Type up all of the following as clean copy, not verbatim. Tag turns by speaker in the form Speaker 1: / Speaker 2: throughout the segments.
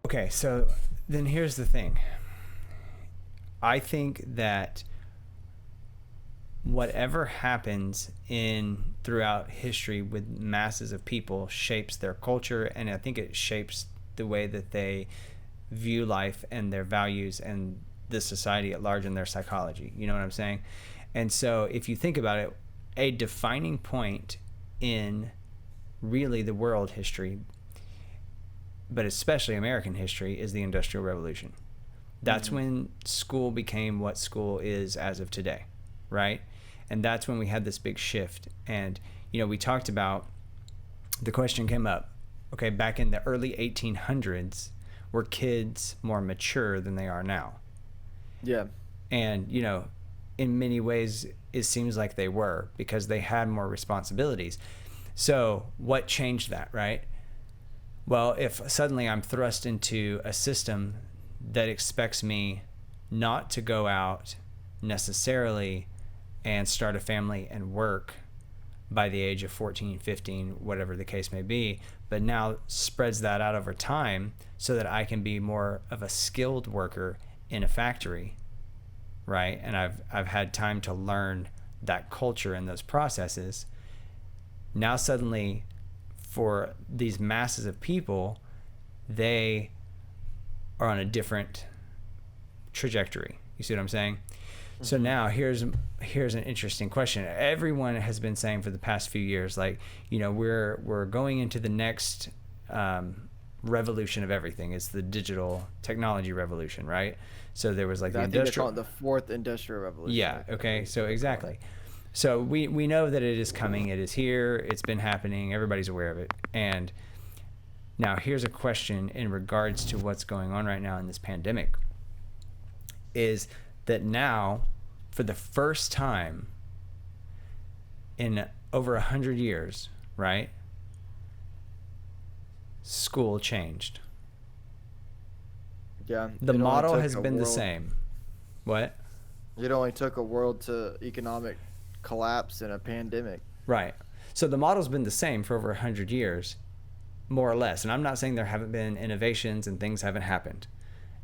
Speaker 1: Okay, so then here's the thing. I think that whatever happens in throughout history with masses of people shapes their culture, and I think it shapes the way that they view life and their values and the society at large and their psychology. You know what I'm saying? And so if you think about it, a defining point in really the world history, but especially American history, is the Industrial Revolution. That's when school became what school is as of today, right? And that's when we had this big shift. And, you know, we talked about, the question came up, okay, back in the early 1800s, were kids more mature than they are now?
Speaker 2: Yeah.
Speaker 1: And, you know, in many ways, it seems like they were, because they had more responsibilities. So what changed that, right? Well, if suddenly I'm thrust into a system that expects me not to go out necessarily and start a family and work by the age of 14, 15, whatever the case may be, but now spreads that out over time so that I can be more of a skilled worker in a factory, right? And I've had time to learn that culture and those processes. Now suddenly, for these masses of people, they are on a different trajectory. You see what I'm saying? Mm-hmm. So now here's an interesting question. Everyone has been saying for the past few years, like, you know, we're going into the next revolution of everything. It's the digital technology revolution, right? So there was like the industrial. I think they call
Speaker 2: it the fourth industrial revolution.
Speaker 1: Yeah. Okay. So exactly. So we know that it is coming. It is here. It's been happening. Everybody's aware of it. And now here's a question in regards to what's going on right now in this pandemic, is that now, for the first time in over 100 years, right, school changed.
Speaker 2: Yeah.
Speaker 1: The model has been the same. What?
Speaker 2: It only took a world to economic collapse and a pandemic.
Speaker 1: Right. So the model's been the same for over 100 years, more or less. And I'm not saying there haven't been innovations and things haven't happened.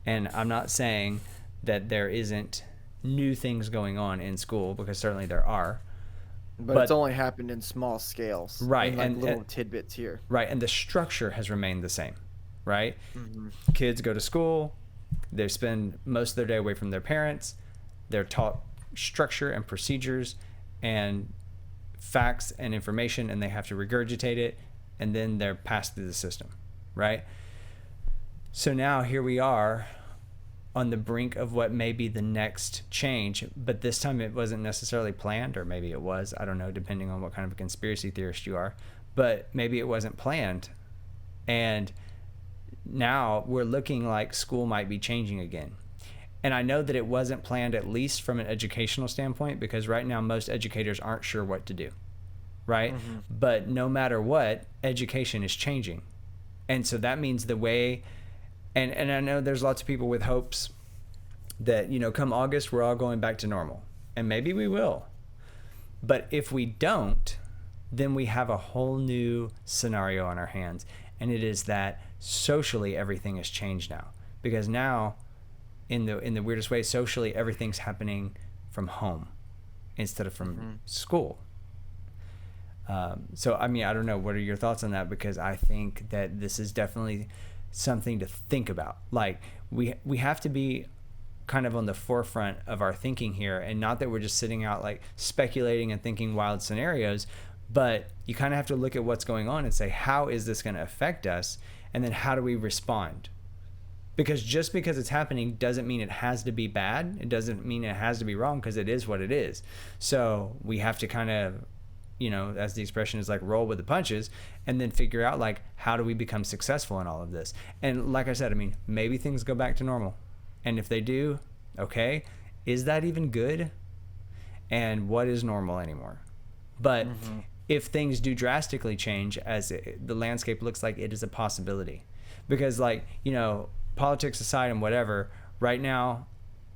Speaker 1: And I'm not saying that there isn't new things going on in school, because certainly there are.
Speaker 2: But it's only happened in small scales.
Speaker 1: Right.
Speaker 2: And little tidbits here.
Speaker 1: Right. And the structure has remained the same, right?
Speaker 2: Mm-hmm.
Speaker 1: Kids go to school. They spend most of their day away from their parents. They're taught structure and procedures and facts and information, and they have to regurgitate it, and then they're passed through the system, right? So now here we are on the brink of what may be the next change, but this time it wasn't necessarily planned, or maybe it was, I don't know, depending on what kind of a conspiracy theorist you are, but maybe it wasn't planned. And now we're looking like school might be changing again. And I know that it wasn't planned, at least from an educational standpoint, because right now most educators aren't sure what to do, right? Mm-hmm. But no matter what, education is changing. And so that means the way, and I know there's lots of people with hopes that, you know, come August, we're all going back to normal. And maybe we will. But if we don't, then we have a whole new scenario on our hands. And it is that socially everything has changed now. Because now, in the weirdest way, socially everything's happening from home instead of from school. So I mean, I don't know, what are your thoughts on that? Because I think that this is definitely something to think about. Like, we have to be kind of on the forefront of our thinking here, and not that we're just sitting out like speculating and thinking wild scenarios, but you kind of have to look at what's going on and say, how is this going to affect us, and then how do we respond? Because just because it's happening doesn't mean it has to be bad. It doesn't mean it has to be wrong, because it is what it is. So we have to kind of, you know, as the expression is, like, roll with the punches, and then figure out, like, how do we become successful in all of this? And like I said, I mean, maybe things go back to normal. And if they do, okay, is that even good? And what is normal anymore? But if things do drastically change, as the landscape looks like it is a possibility. Because, like, you know, politics aside and whatever, right now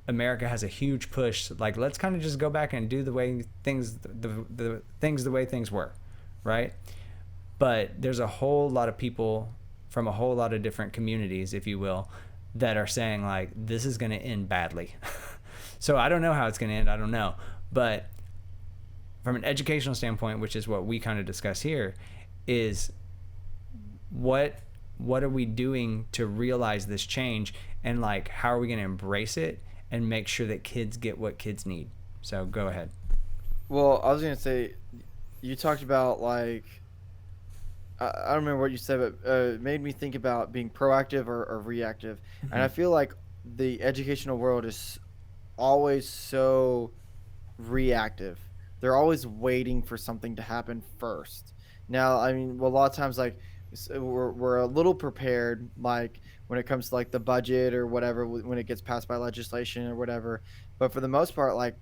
Speaker 1: America has a huge push, like, let's kind of just go back and do the way things, the things the way things were, right? But there's a whole lot of people from a whole lot of different communities, if you will, that are saying like this is going to end badly. So I don't know how it's going to end. I don't know, but from an educational standpoint, which is what we kind of discuss here, is what what are we doing to realize this change, and like how are we going to embrace it and make sure that kids get what kids need. So go ahead.
Speaker 2: Well, I was gonna say, you talked about like I don't remember what you said, but it made me think about being proactive or reactive, and
Speaker 1: Mm-hmm.
Speaker 2: I feel like the educational world is always so reactive. They're always waiting for something to happen first. Now, I mean, well, a lot of times, like, we're a little prepared, like, when it comes to, like, the budget or whatever, when it gets passed by legislation or whatever. But for the most part, like,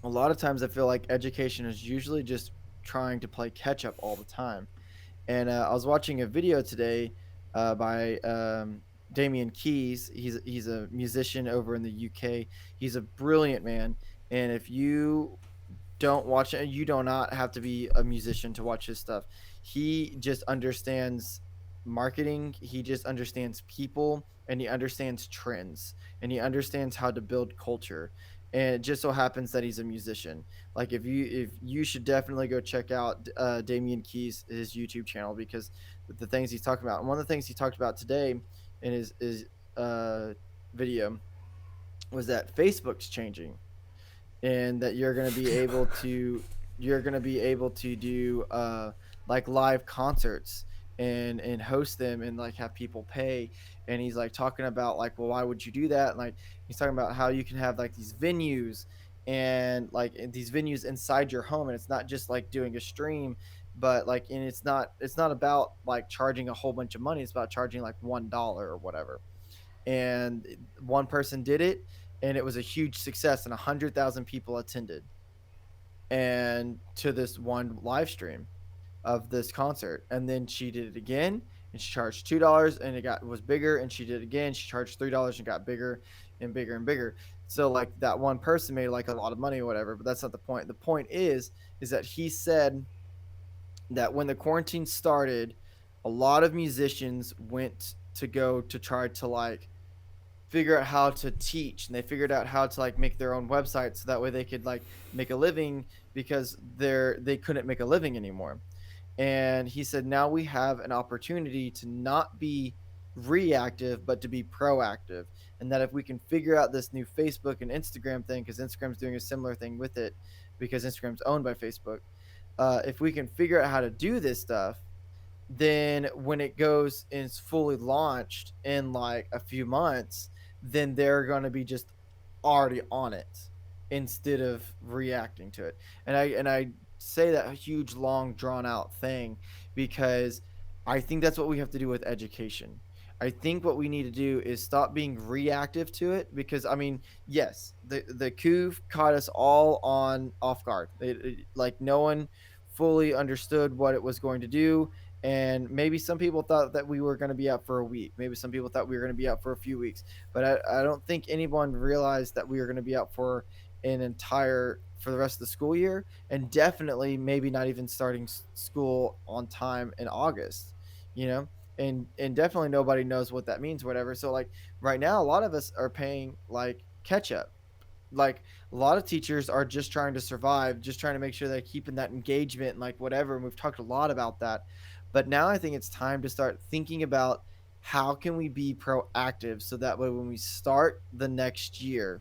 Speaker 2: a lot of times I feel like education is usually just trying to play catch up all the time. And I was watching a video today by Damian Keys. He's a musician over in the UK. He's a brilliant man, and if you don't watch it, you do not have to be a musician to watch his stuff. He just understands marketing. He just understands people, and he understands trends, and he understands how to build culture. And it just so happens that he's a musician. Like if you should definitely go check out Damian Keys his YouTube channel, because the things he's talking about. And one of the things he talked about today in his uh, video was that Facebook's changing, and that you're going to be able to do like live concerts and host them and like have people pay. And he's like talking about like, well, why would you do that? And like he's talking about how you can have like these venues, and like these venues inside your home, and it's not just like doing a stream, but like, and it's not about like charging a whole bunch of money. It's about charging like $1 or whatever. And one person did it, and it was a huge success, and 100,000 people attended and to this one live stream of this concert. And then she did it again, and she charged $2, and it was bigger, and she did it again, she charged $3, and got bigger and bigger and bigger. So like that one person made like a lot of money or whatever, but that's not the point. The point is that he said that when the quarantine started, a lot of musicians went to go to try to like figure out how to teach, and they figured out how to like make their own website so that way they could like make a living, because they couldn't make a living anymore. And he said now we have an opportunity to not be reactive but to be proactive, and that if we can figure out this new Facebook and Instagram thing, because Instagram's doing a similar thing with it because Instagram's owned by Facebook, if we can figure out how to do this stuff, then when it goes and it's fully launched in like a few months, then they're going to be just already on it instead of reacting to it. And I say that huge long drawn out thing because I think that's what we have to do with education. I think what we need to do is stop being reactive to it, because I mean, yes, the coup caught us all on off guard. Like no one fully understood what it was going to do, and maybe some people thought that we were going to be out for a week. Maybe some people thought we were going to be out for a few weeks. But I don't think anyone realized that we were going to be out for for the rest of the school year, and definitely maybe not even starting school on time in August, you know? And definitely nobody knows what that means, whatever. So like right now, a lot of us are paying like catch up. Like a lot of teachers are just trying to survive, just trying to make sure they're keeping that engagement and like whatever. And we've talked a lot about that. But now I think it's time to start thinking about how can we be proactive so that way when we start the next year,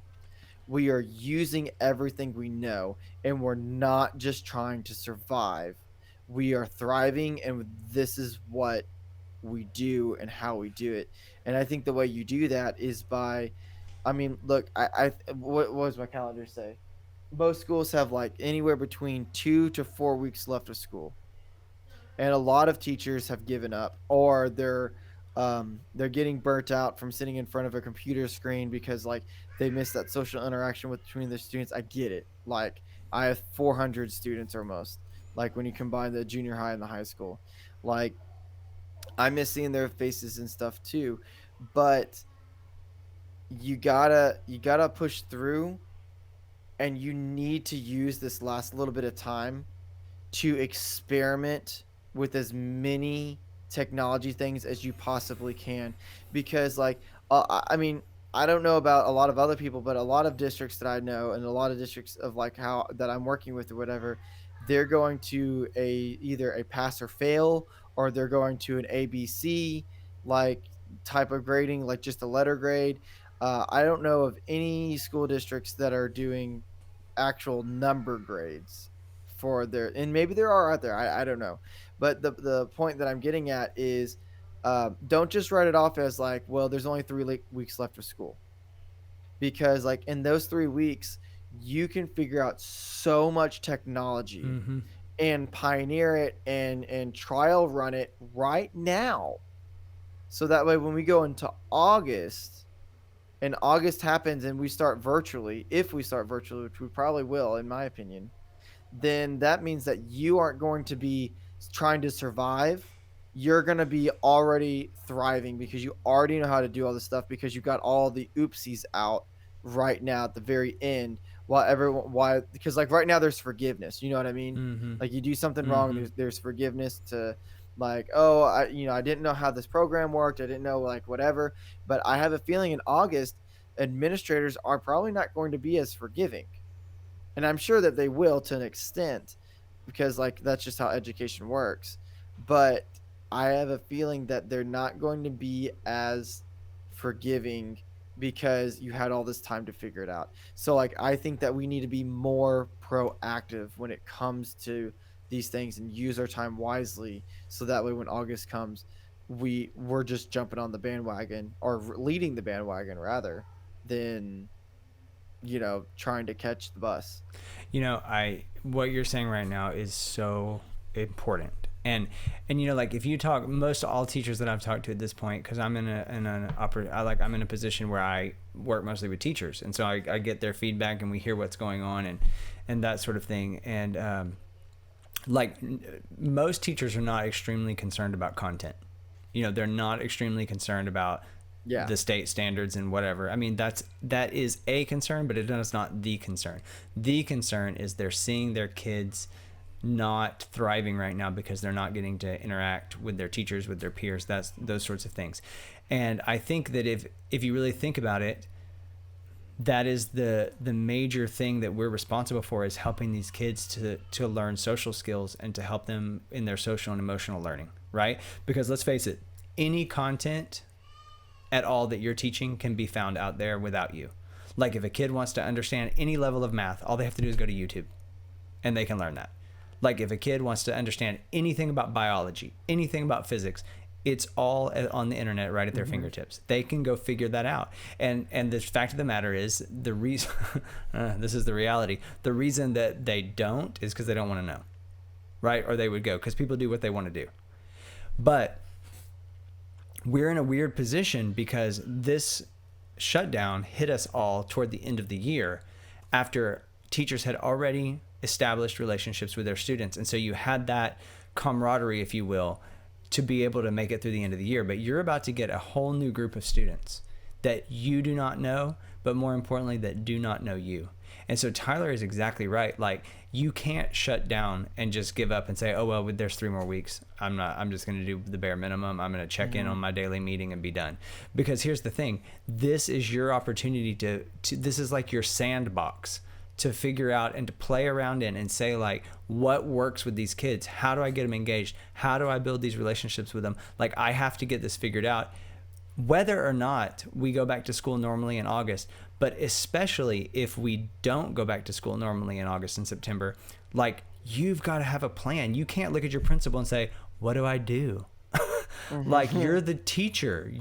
Speaker 2: we are using everything we know, and we're not just trying to survive. We are thriving, and this is what we do and how we do it. And I think the way you do that is by, I mean, look, what does my calendar say? Most schools have like anywhere between 2 to 4 weeks left of school, and a lot of teachers have given up, or they're getting burnt out from sitting in front of a computer screen because like they miss that social interaction between the students. I get it. Like I have 400 students almost. Like when you combine the junior high and the high school, like I miss seeing their faces and stuff too. But you gotta push through, and you need to use this last little bit of time to experiment with as many. technology things as you possibly can, because like I mean, I don't know about a lot of other people, but a lot of districts that I know, and a lot of districts of like how that I'm working with or whatever, they're going to a either a pass or fail, or they're going to an ABC like type of grading, like just a letter grade. I don't know of any school districts that are doing actual number grades for their, and maybe there are out there, I don't know, but the point that I'm getting at is, don't just write it off as like, well, there's only 3 weeks left of school, because like in those 3 weeks you can figure out so much technology
Speaker 1: Mm-hmm.
Speaker 2: and pioneer it and trial run it right now, so that way when we go into August and August happens and we start virtually, if we start virtually, which we probably will, in my opinion, then that means that you aren't going to be trying to survive. You're going to be already thriving because you already know how to do all this stuff, because you got all the oopsies out right now at the very end. While everyone, why? Because like right now there's forgiveness. You know what I mean?
Speaker 1: Mm-hmm.
Speaker 2: Like you do something wrong,
Speaker 1: Mm-hmm.
Speaker 2: there's forgiveness to, like, oh, I didn't know how this program worked. I didn't know, like, whatever. But I have a feeling in August, administrators are probably not going to be as forgiving, and I'm sure that they will to an extent, because like that's just how education works. But I have a feeling that they're not going to be as forgiving because you had all this time to figure it out. So like I think that we need to be more proactive when it comes to these things and use our time wisely, so that way when August comes, we're just jumping on the bandwagon, or leading the bandwagon rather than, trying to catch the bus.
Speaker 1: I what you're saying right now is so important. And like if you talk, most all teachers that I've talked to at this point, because I'm in I'm in a position where I work mostly with teachers, and so I get their feedback and we hear what's going on and that sort of thing. And like most teachers are not extremely concerned about content. They're not extremely concerned about
Speaker 2: Yeah.
Speaker 1: the state standards and whatever. I mean, that is a concern, but it is not the concern. The concern is they're seeing their kids not thriving right now because they're not getting to interact with their teachers, with their peers, that's those sorts of things. And I think that if you really think about it, that is the major thing that we're responsible for, is helping these kids to learn social skills and to help them in their social and emotional learning, right? Because let's face it, any content at all that you're teaching can be found out there without you. Like if a kid wants to understand any level of math, all they have to do is go to YouTube and they can learn that. Like if a kid wants to understand anything about biology, anything about physics, it's all on the internet right at their fingertips. They can go figure that out. And the fact of the matter is, the reason this is the reality. The reason that they don't is because they don't want to know, right? Or they would go, because people do what they want to do. But we're in a weird position because this shutdown hit us all toward the end of the year, after teachers had already established relationships with their students. And so you had that camaraderie, if you will, to be able to make it through the end of the year. But you're about to get a whole new group of students that you do not know, but more importantly, that do not know you. And so Tyler is exactly right. Like, you can't shut down and just give up and say, oh, well, there's 3 more weeks. I'm just going to do the bare minimum. I'm going to check in on my daily meeting and be done. Because here's the thing. This is your opportunity to this is like your sandbox to figure out and to play around in and say, like, what works with these kids? How do I get them engaged? How do I build these relationships with them? Like, I have to get this figured out, whether or not we go back to school normally in August. But especially if we don't go back to school normally in August and September, like, you've got to have a plan. You can't look at your principal and say, what do I do? Like, you're the teacher,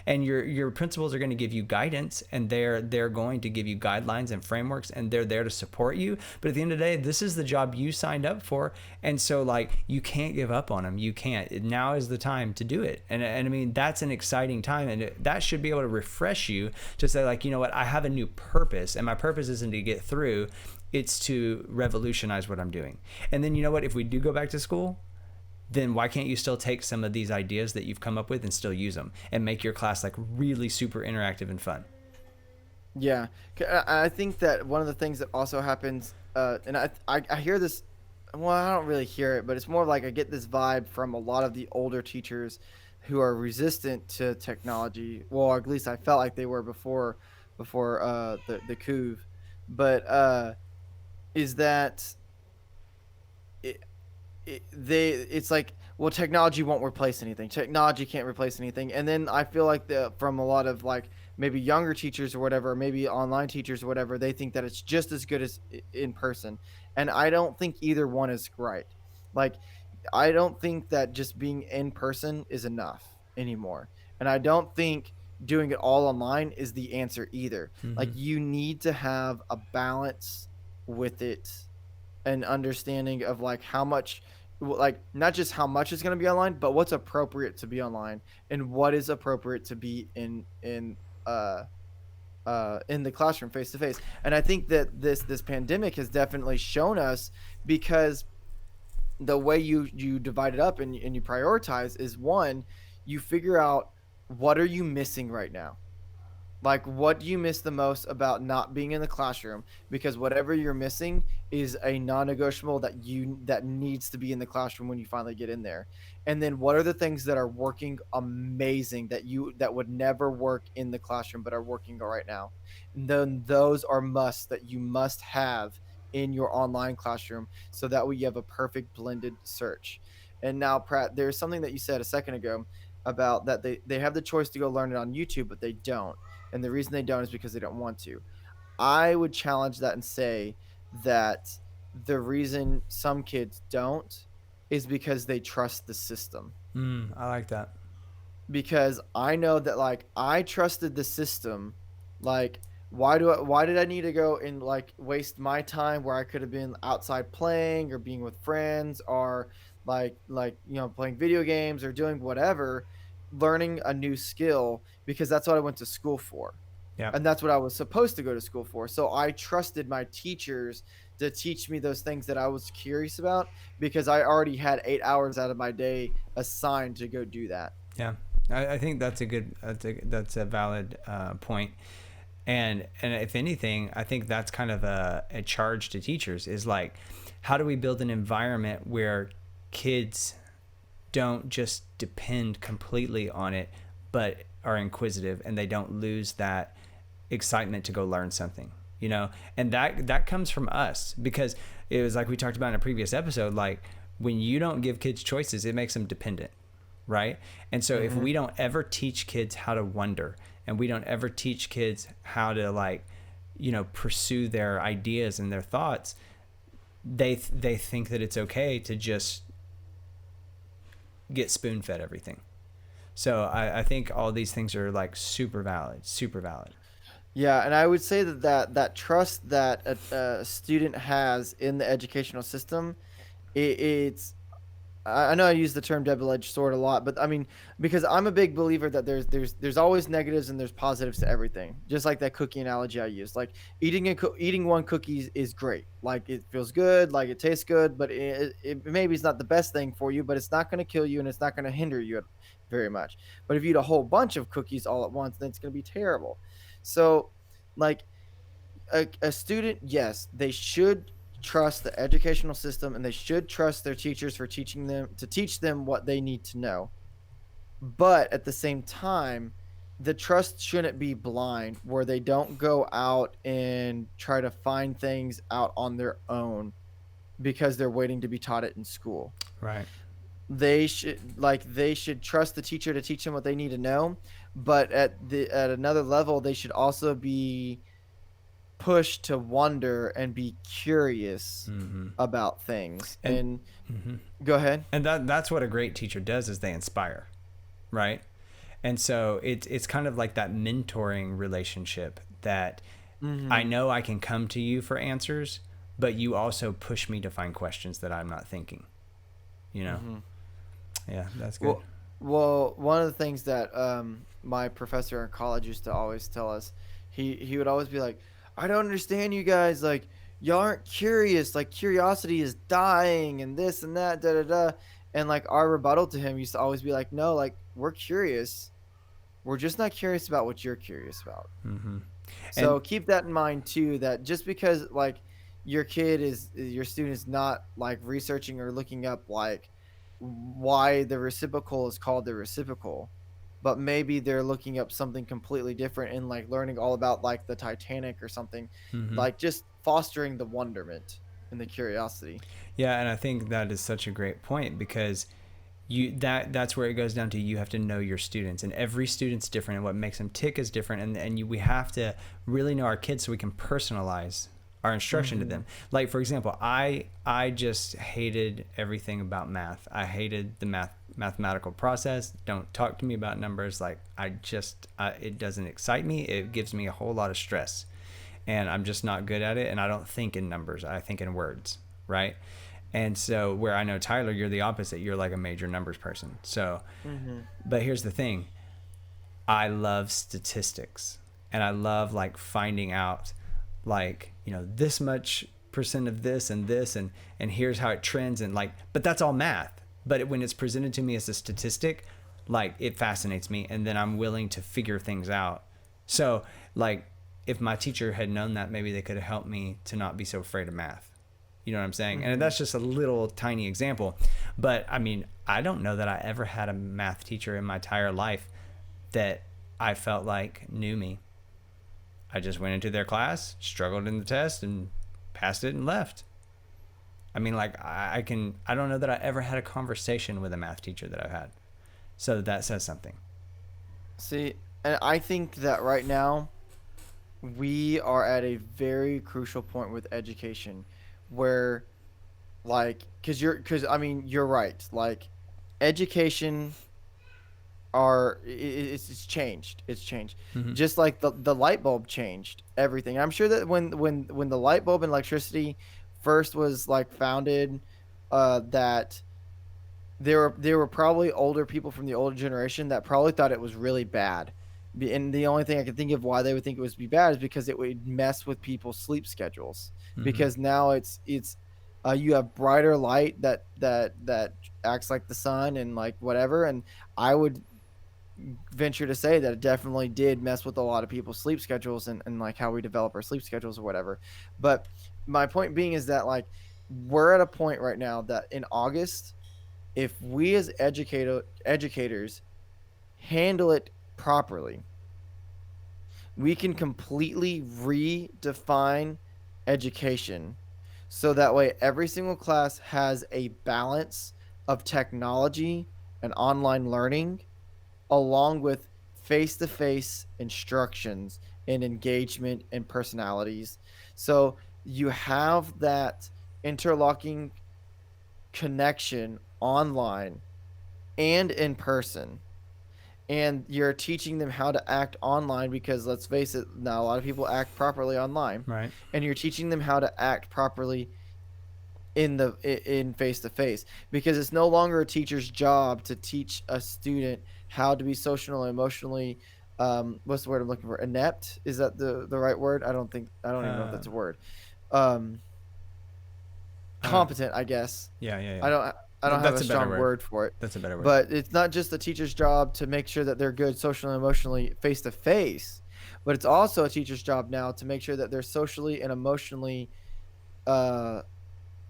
Speaker 1: and your principals are going to give you guidance, and they're going to give you guidelines and frameworks, and they're there to support you. But at the end of the day, this is the job you signed up for. And so, like, you can't give up on them. You can't. Now is the time to do it. And I mean, that's an exciting time, and that should be able to refresh you to say, like, you know what, I have a new purpose, and my purpose isn't to get through, it's to revolutionize what I'm doing. And then, you know what, if we do go back to school, then why can't you still take some of these ideas that you've come up with and still use them and make your class like really super interactive and fun?
Speaker 2: Yeah, I think that one of the things that also happens, and I hear this well, I don't really hear it, but it's more like I get this vibe from a lot of the older teachers who are resistant to technology. Well, at least I felt like they were before the coup. But is that it, it's like, well, technology won't replace anything. Technology can't replace anything. And then I feel like from a lot of like maybe younger teachers or whatever, maybe online teachers or whatever, they think that it's just as good as in person. And I don't think either one is right. Like, I don't think that just being in person is enough anymore. And I don't think doing it all online is the answer either. Like,
Speaker 1: Mm-hmm.
Speaker 2: you need to have a balance with it, an understanding of like how much, like not just how much is going to be online, but what's appropriate to be online and what is appropriate to be uh in the classroom face to face. And I think that this pandemic has definitely shown us, because the way you divide it up and you prioritize is, one, you figure out what are you missing right now. Like, what do you miss the most about not being in the classroom? Because whatever you're missing is a non-negotiable that needs to be in the classroom when you finally get in there. And then what are the things that are working amazing that would never work in the classroom but are working right now? And then those are musts that you must have in your online classroom, so that way you have a perfect blended search. And now, Pratt, there's something that you said a second ago about that they have the choice to go learn it on YouTube, but they don't, and the reason they don't is because they don't want to. I would challenge that and say that the reason some kids don't is because they trust the system.
Speaker 1: I like that.
Speaker 2: Because I know that, like, I trusted the system. Like, why did I need to go and like waste my time where I could have been outside playing or being with friends, or playing video games or doing whatever, learning a new skill, because that's what I went to school for.
Speaker 1: Yeah.
Speaker 2: And that's what I was supposed to go to school for. So I trusted my teachers to teach me those things that I was curious about, because I already had 8 hours out of my day assigned to go do that.
Speaker 1: Yeah. I think that's a valid point. And if anything, I think that's kind of a charge to teachers, is like, how do we build an environment where kids don't just depend completely on it, but are inquisitive and they don't lose that excitement to go learn something, and that comes from us, because it was like we talked about in a previous episode, like when you don't give kids choices, it makes them dependent, right? And so if we don't ever teach kids how to wonder, and we don't ever teach kids how to pursue their ideas and their thoughts, they think that it's okay to just get spoon fed everything. So I think all these things are like super valid, super valid.
Speaker 2: Yeah, and I would say that trust that a student has in the educational system, it's, I know I use the term double-edged sword a lot, but I mean, because I'm a big believer that there's always negatives and there's positives to everything. Just like that cookie analogy I used, like eating one cookie is great, like it feels good, like it tastes good, but it maybe it's not the best thing for you, but it's not going to kill you and it's not going to hinder you very much. But if you eat a whole bunch of cookies all at once, then it's going to be terrible. So, like, a student, yes, they should trust the educational system and they should trust their teachers for teaching them to teach them what they need to know. But at the same time, the trust shouldn't be blind, where they don't go out and try to find things out on their own because they're waiting to be taught it in school.
Speaker 1: Right.
Speaker 2: They should trust the teacher to teach them what they need to know, but at another level, they should also be pushed to wonder and be curious about things. And go ahead.
Speaker 1: And that's what a great teacher does, is they inspire, right? And so it's kind of like that mentoring relationship that I know I can come to you for answers, but you also push me to find questions that I'm not thinking, Yeah, that's good.
Speaker 2: Well, one of the things that my professor in college used to always tell us, he would always be like, I don't understand you guys, like, y'all aren't curious, like curiosity is dying and this and that, da da da. And like our rebuttal to him used to always be like, no, like, we're curious, we're just not curious about what you're curious about. So keep that in mind too, that just because, like, your student is not like researching or looking up like why the reciprocal is called the reciprocal, but maybe they're looking up something completely different and like learning all about like the Titanic or something,
Speaker 1: Mm-hmm.
Speaker 2: like just fostering the wonderment and the curiosity.
Speaker 1: Yeah, and I think that is such a great point, because that's where it goes down to, you have to know your students, and every student's different, and what makes them tick is different, we have to really know our kids so we can personalize our instruction to them. Like, for example, I just hated everything about math. I hated the mathematical process. Don't talk to me about numbers. Like, it doesn't excite me. It gives me a whole lot of stress, and I'm just not good at it, and I don't think in numbers. I think in words, right? And so, where I know, Tyler, you're the opposite. You're like a major numbers person. So, but here's the thing. I love statistics, and I love like finding out, like, this much percent of this and this, and here's how it trends, and like, but that's all math. But when it's presented to me as a statistic, like, it fascinates me, and then I'm willing to figure things out. So, like, if my teacher had known that, maybe they could have helped me to not be so afraid of math. You know what I'm saying? And that's just a little tiny example. But I mean, I don't know that I ever had a math teacher in my entire life that I felt like knew me. I just went into their class, struggled in the test, and passed it and left. I mean, like, I don't know that I ever had a conversation with a math teacher that I've had. So that says something.
Speaker 2: See, and I think that right now we are at a very crucial point with education where, like, because I mean, you're right. Like, education it's changed. It's changed.
Speaker 1: Mm-hmm.
Speaker 2: Just like the light bulb changed everything. I'm sure that when the light bulb and electricity first was like founded, that there were probably older people from the older generation that probably thought it was really bad. And the only thing I can think of why they would think it was be bad is because it would mess with people's sleep schedules.
Speaker 1: Mm-hmm.
Speaker 2: Because now it's you have brighter light that acts like the sun and like whatever. And I would venture to say that it definitely did mess with a lot of people's sleep schedules and like how we develop our sleep schedules or whatever. But my point being is that, like, we're at a point right now that in August, if we as educators handle it properly, we can completely redefine education, so that way every single class has a balance of technology and online learning, along with face-to-face instructions and engagement and personalities. So you have that interlocking connection online and in person. And you're teaching them how to act online, because let's face it, now a lot of people act properly online.
Speaker 1: Right.
Speaker 2: And you're teaching them how to act properly in face-to-face, because it's no longer a teacher's job to teach a student how to be social and emotionally what's the word I'm looking for, inept, is that the right word? I don't even know if that's a word. Competent, I guess.
Speaker 1: Yeah.
Speaker 2: I don't have a strong word for it.
Speaker 1: That's a better word.
Speaker 2: But it's not just the teacher's job to make sure that they're good socially and emotionally face-to-face, but it's also a teacher's job now to make sure that they're socially and emotionally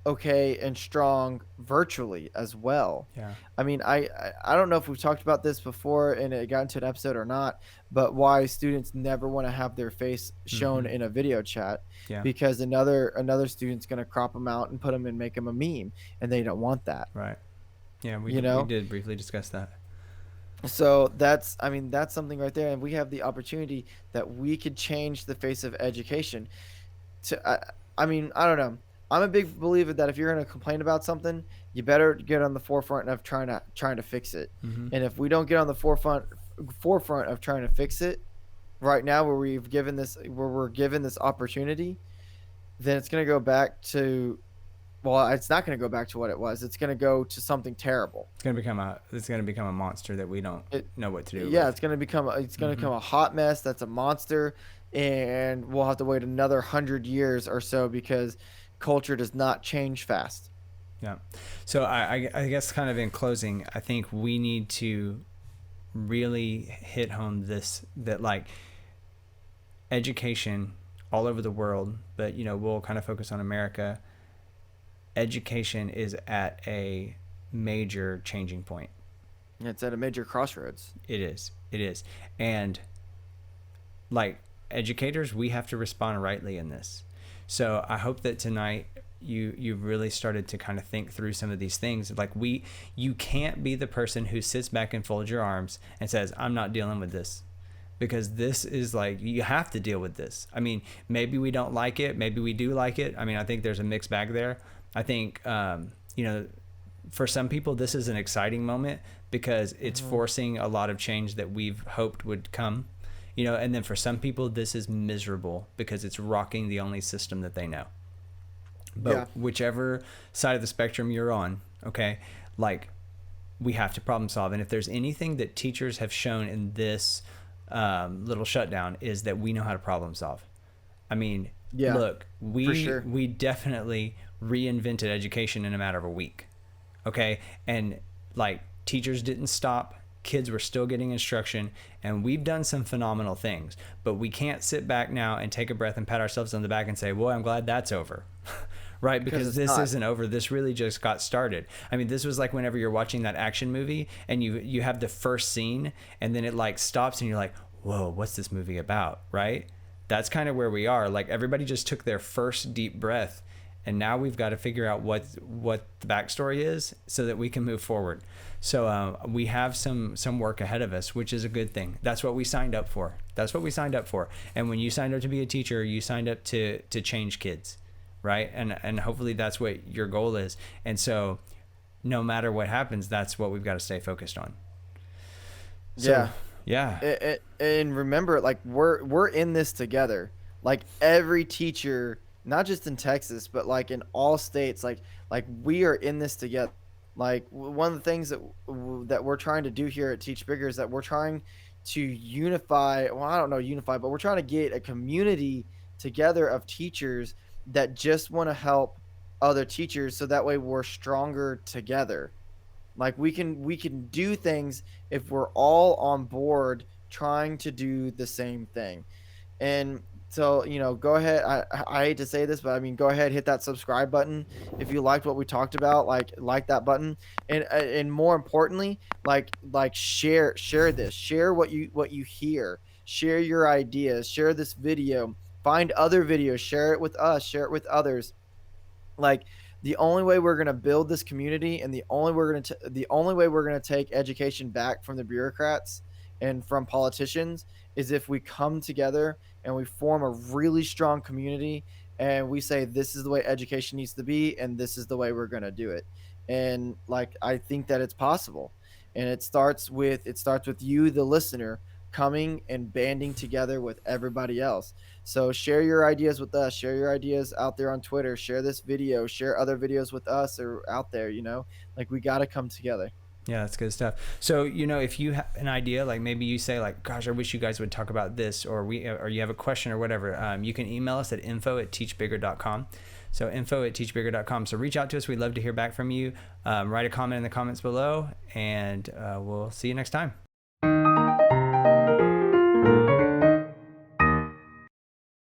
Speaker 2: okay and strong virtually as well.
Speaker 1: Yeah.
Speaker 2: I mean, I don't know if we've talked about this before and it got into an episode or not, but why students never want to have their face shown in a video chat.
Speaker 1: Yeah.
Speaker 2: Because another student's going to crop them out and put them and make them a meme, and they don't want that.
Speaker 1: Right. Yeah, we did briefly discuss that.
Speaker 2: So that's something right there, and we have the opportunity that we could change the face of education. I don't know. I'm a big believer that if you're going to complain about something, you better get on the forefront of trying to fix it.
Speaker 1: Mm-hmm.
Speaker 2: And if we don't get on the forefront of trying to fix it right now, where we're given this opportunity, then it's going to go back to, well, it's not going to go back to what it was. It's going to go to something terrible.
Speaker 1: It's going to become a monster that we don't know what to do.
Speaker 2: Yeah,
Speaker 1: with.
Speaker 2: it's going to become a hot mess. That's a monster, and we'll have to wait another 100 years or so, because culture does not change fast.
Speaker 1: Yeah. So I guess, kind of in closing, I think we need to really hit home that like education all over the world, but we'll kind of focus on America. Education is at a major changing point.
Speaker 2: It's at a major crossroads.
Speaker 1: It is. It is. And like educators, we have to respond rightly in this. So I hope that tonight you really started to kind of think through some of these things. Like you can't be the person who sits back and folds your arms and says, I'm not dealing with this. Because this is like, you have to deal with this. I mean, maybe we don't like it. Maybe we do like it. I mean, I think there's a mixed bag there. I think, for some people, this is an exciting moment because it's forcing a lot of change that we've hoped would come, and then for some people, this is miserable because it's rocking the only system that they know. But whichever side of the spectrum you're on, okay, like we have to problem solve. And if there's anything that teachers have shown in this little shutdown is that we know how to problem solve. I mean, look, we definitely reinvented education in a matter of a week. Okay. And like teachers didn't stop. Kids were still getting instruction, and we've done some phenomenal things, but we can't sit back now and take a breath and pat ourselves on the back and say, well, I'm glad that's over. Right? Because this isn't over. This really just got started. I mean, this was like whenever you're watching that action movie and you have the first scene and then it like stops and you're like, whoa, what's this movie about? Right? That's kind of where we are. Like everybody just took their first deep breath, and now we've got to figure out what the backstory is so that we can move forward. So we have some work ahead of us, which is a good thing. That's what we signed up for. And when you signed up to be a teacher, you signed up to change kids, right? And hopefully that's what your goal is. And so no matter what happens, that's what we've got to stay focused on. So, yeah.
Speaker 2: And remember, like we're in this together. Like every teacher, not just in Texas, but like in all states, like we are in this together. Like one of the things that we're trying to do here at Teach Bigger is that we're trying to unify. Well, I don't know unify, but we're trying to get a community together of teachers that just want to help other teachers, so that way we're stronger together. Like we can do things if we're all on board trying to do the same thing. And so, go ahead. I hate to say this, but I mean, go ahead, hit that subscribe button if you liked what we talked about. Like that button, and more importantly, like share this, share what you hear, share your ideas, share this video, find other videos, share it with us, share it with others. Like the only way we're gonna build this community, and the only way we're gonna take education back from the bureaucrats and from politicians is if we come together and we form a really strong community and we say this is the way education needs to be and this is the way we're going to do it. And like I think that it's possible. And it starts with you, the listener, coming and banding together with everybody else. So share your ideas with us, share your ideas out there on Twitter, share this video, share other videos with us or out there, like we got to come together.
Speaker 1: Yeah, that's good stuff. So, if you have an idea, like maybe you say like, gosh, I wish you guys would talk about this, or you have a question or whatever, you can email us at info@teachbigger.com. So info@teachbigger.com. So reach out to us. We'd love to hear back from you. Write a comment in the comments below, and we'll see you next time.